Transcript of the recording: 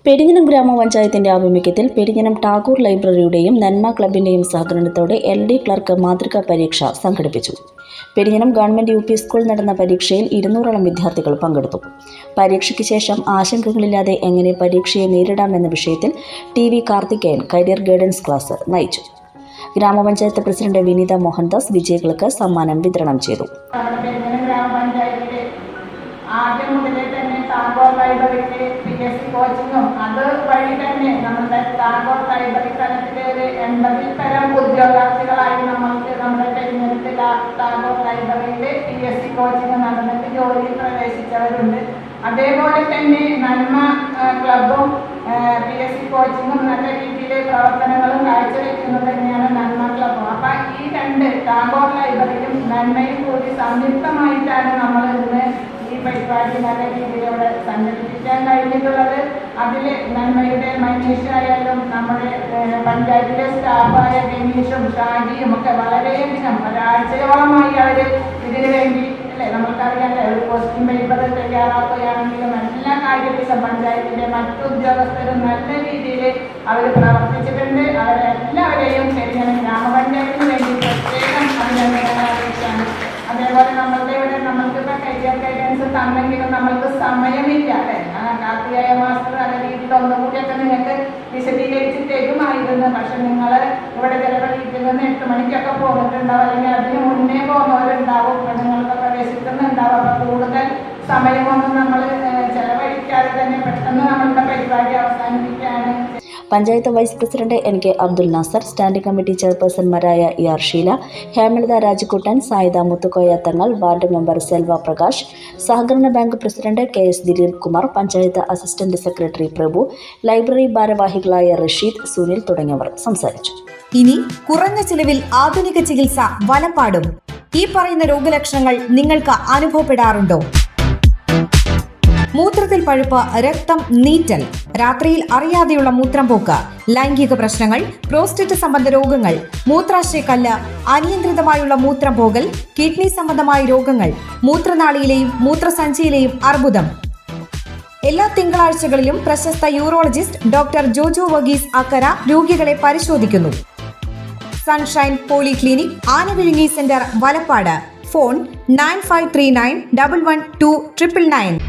പെരിഞ്ഞനം ഗ്രാമപഞ്ചായത്തിന്റെ ആഭിമുഖ്യത്തിൽ പെരിഞ്ഞനം ടാഗോർ ലൈബ്രറിയുടെയും നന്മ ക്ലബിന്റെയും സഹകരണത്തോടെ LD ക്ലർക്ക് മാതൃകാ പരീക്ഷ സംഘടിപ്പിച്ചു. പെരിഞ്ഞനം ഗവൺമെന്റ് UP സ്കൂൾ നടന്ന പരീക്ഷയിൽ 200ഓളം വിദ്യാർത്ഥികൾ പങ്കെടുത്തു. പരീക്ഷയ്ക്ക് ശേഷം ആശങ്കകളില്ലാതെ എങ്ങനെ പരീക്ഷയെ നേരിടാമെന്ന വിഷയത്തിൽ TV Karthikeyan career guidance class നയിച്ചു. ഗ്രാമപഞ്ചായത്ത് പ്രസിഡന്റ് വിനീത മോഹൻദാസ് വിജയികൾക്ക് സമ്മാനം വിതരണം ചെയ്തു. ആദ്യം മുതലേ തന്നെ ടാഗോർ ലൈബ്രറിക്ക് PSC കോച്ചിങ്ങും അത് വഴി തന്നെ നമ്മുടെ ടാഗോർ ലൈബ്രറി തലത്തിലെ ഒരു 80 തരം ഉദ്യോഗാർത്ഥികളായി നമ്മൾക്ക് നമ്മുടെ പെരിഞ്ഞനത്ത് ടാഗോർ ലൈബ്രറിയിൽ PSC കോച്ചിങ് നടന്നിട്ട് ജോലിയിൽ പ്രവേശിച്ചവരുണ്ട്. അതേപോലെ തന്നെ നന്മ ക്ലബും PSC കോച്ചിങ്ങും നല്ല രീതിയിൽ പ്രവർത്തനങ്ങളും കാഴ്ചവെക്കുന്നത് തന്നെയാണ് നന്മ ക്ലബും. അപ്പം ഈ രണ്ട് ടാഗോർ ലൈബ്രറിയും നന്മയും കൂടി സംയുക്തമായിട്ടാണ് നമ്മൾ ഇന്ന് ഈ പരിപാടി നല്ല രീതിയിൽ ഇവിടെ സംഘടിപ്പിക്കാൻ കഴിഞ്ഞിട്ടുള്ളത്. അതിൽ നന്മയുടെ മനീഷായാലും നമ്മുടെ പഞ്ചായത്തിലെ സ്റ്റാഫായ ഗണീഷും ഷാജിയും ഒക്കെ വളരെയധികം ഒരാഴ്ചയോളമായി അവർ ഇതിനു വേണ്ടി നമുക്കറിയാമല്ലേ ഒരു ക്വസ്റ്റ്യൻ പേപ്പർ തയ്യാറാക്കുകയാണെങ്കിലും എല്ലാ കാര്യത്തിലും പഞ്ചായത്തിലെ മറ്റു ഉദ്യോഗസ്ഥരും നല്ല രീതിയിൽ അവർ പ്രവർത്തിച്ചിട്ടുണ്ട്. അവരെല്ലാവരെയും പെരിഞ്ഞനം ഗ്രാമപഞ്ചായത്തിന് വേണ്ടി പ്രത്യേകം അഭിനന്ദനങ്ങൾ അറിയിച്ചാണ്. അതേപോലെ നമ്മളുടെ ഇവിടെ നമ്മൾക്കിപ്പോൾ കരിയർ ഗൈഡൻസ് തന്നെങ്കിലും നമ്മൾക്ക് സമയമില്ല അല്ലേ. കാർത്തികേയ മാസ്റ്റർ നല്ല രീതിയിൽ ഒന്നുകൂടിയൊക്കെ നിങ്ങൾക്ക് വിശദീകരിച്ച് തരുമായിരുന്നു. പക്ഷെ നിങ്ങൾ ഇവിടെ ചിലപ്പോൾ വീട്ടിൽ നിന്ന് 8 മണിക്കൊക്കെ പോന്നിട്ടുണ്ടാവും, അല്ലെങ്കിൽ അതിന് മുന്നേ പോകുന്നവരുണ്ടാവും, പെണ്ണുങ്ങളൊക്കെ പ്രവേശിക്കുന്നുണ്ടാവും. അപ്പോൾ കൂടുതൽ സമയമൊന്നും നമ്മൾ ചെലവഴിക്കാതെ തന്നെ പെട്ടെന്ന് നമ്മളുടെ പരിപാടി അവസാനിപ്പിക്കുകയാണ്. Panchayat vice president NK Abdul Nasser, standing committee ചെയർപേഴ്സൺമാരായ ER Sheela, Hemalatha Rajakuttan, Sayida Muthukoya Thangal, ward member Selva Prakash, സഹകരണ bank president KS Dileep Kumar, panchayat assistant secretary Prabhu, library ഭാരവാഹികളായ റഷീദ്, സുനിൽ തുടങ്ങിയവർ സംസാരിച്ചു. ഇനി കുറഞ്ഞ ചിലവിൽ ആധുനിക ചികിത്സ വലപ്പാടും. ഈ പറയുന്ന രോഗലക്ഷണങ്ങൾ നിങ്ങൾക്ക് അനുഭവപ്പെടാറുണ്ടോ? മൂത്രത്തിൽ പഴുപ്പ്, രക്തം, നീറ്റൽ, രാത്രിയിൽ അറിയാതെയുള്ള മൂത്രം പോക്ക്, ലൈംഗിക പ്രശ്നങ്ങൾ, പ്രോസ്റ്റേറ്റ് സംബന്ധ രോഗങ്ങൾ, മൂത്രാശയക്കല്ല്, അനിയന്ത്രിതമായുള്ള മൂത്രം പോകൽ, കിഡ്നി സംബന്ധമായ രോഗങ്ങൾ, മൂത്രനാളിയിലെയും മൂത്രസഞ്ചിയിലെയും അർബുദം. എല്ലാ തിങ്കളാഴ്ചകളിലും പ്രശസ്ത യൂറോളജിസ്റ്റ് ഡോക്ടർ ജോജോ വർഗീസ് അക്കര രോഗികളെ പരിശോധിക്കുന്നു. Sunshine polyclinic, Anavizhungi centre, Valappad. Phone 9539 112 999.